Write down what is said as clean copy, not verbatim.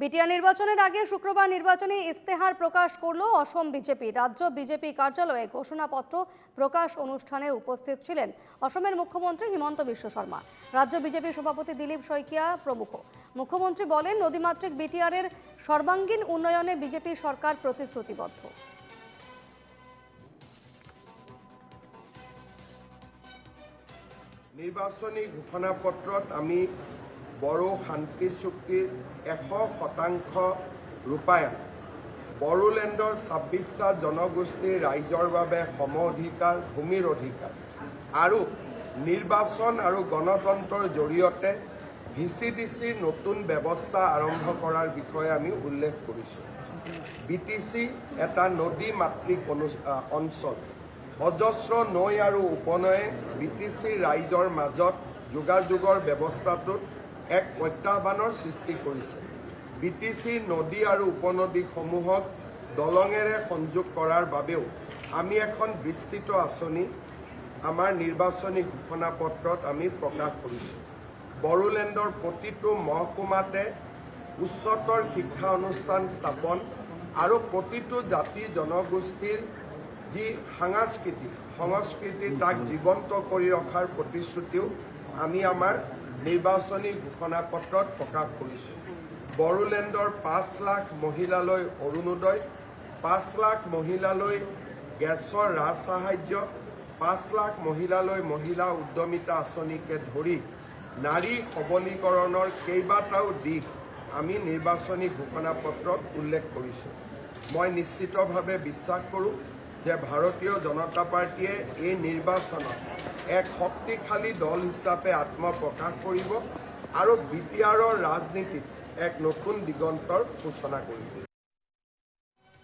BTR নির্বাচনের আগে শুক্রবার নির্বাচনী ইস্তেহার প্রকাশ করল অসম বিজেপি। রাজ্য বিজেপি কার্যালয়ে ঘোষণাপত্র প্রকাশ অনুষ্ঠানে উপস্থিত ছিলেন অসমের মুখ্যমন্ত্রী হিমন্ত বিশ্ব শর্মা, রাজ্য বিজেপি সভাপতি দিলীপ শইকিয়া প্রমুখ। মুখ্যমন্ত্রী বলেন, নদীমাতৃক বিটিআরের সর্বাঙ্গীন উন্নয়নে বিজেপি সরকার প্রতিশ্রুতিবদ্ধ। নির্বাচনী ঘোষণাপত্ৰত আমি বড়ো শান্তি চুক্তিৰ 100% ৰূপায়ণ, বড়োলেণ্ডৰ 26টা জনগোষ্ঠীৰ ৰাইজৰ বাবে সম অধিকাৰ, ভূমিৰ অধিকাৰ আৰু নিৰ্বাচন আৰু গণতন্ত্ৰৰ জৰিয়তে VCDCৰ নতুন ব্যৱস্থা আৰম্ভ কৰাৰ বিষয়ে আমি উল্লেখ কৰিছোঁ। BTC এটা নদী মাতৃক অঞ্চল। অজস্ৰ নৈ আৰু উপনয়ে BTC ৰাইজৰ মাজত যোগাযোগৰ ব্যৱস্থাটোত এক প্ৰত্যাহ্বানৰ সৃষ্টি কৰিছে। BTC নদী আৰু উপনদীসমূহক দলঙেৰে সংযোগ কৰাৰ বাবেও আমি এখন বিস্তৃত আঁচনি আমাৰ নিৰ্বাচনী ঘোষণাপত্ৰত আমি প্ৰকাশ কৰিছোঁ। বড়োলেণ্ডৰ প্ৰতিটো মহকুমাতে উচ্চতৰ শিক্ষা অনুষ্ঠান স্থাপন আৰু প্ৰতিটো জাতি জনগোষ্ঠীৰ যি সংস্কৃতি তাক জীৱন্ত কৰি ৰখাৰ প্ৰতিশ্ৰুতিও আমি আমাৰ নিৰ্বাচনী ঘোষণাপত্ৰত প্ৰকাশ কৰিছোঁ। বড়োলেণ্ডৰ 5 লাখ মহিলালৈ অৰুণোদয়, 5 লাখ মহিলালৈ গেছৰ ৰাজসাহায্য, 5 লাখ মহিলালৈ মহিলা উদ্যমিতা আঁচনিকে ধৰি নাৰী সবলীকৰণৰ কেইবাটাও দিশ আমি নিৰ্বাচনী ঘোষণাপত্ৰত উল্লেখ কৰিছোঁ। মই নিশ্চিতভাৱে বিশ্বাস কৰোঁ যে ভাৰতীয় জনতা পাৰ্টীয়ে এই নিৰ্বাচনত এক শক্তিশালী দল হিচাপে আত্মপ্ৰকাশ কৰিব আৰু বিটিআৰৰ ৰাজনীতিত এক নতুন দিগন্তৰ সূচনা কৰিব।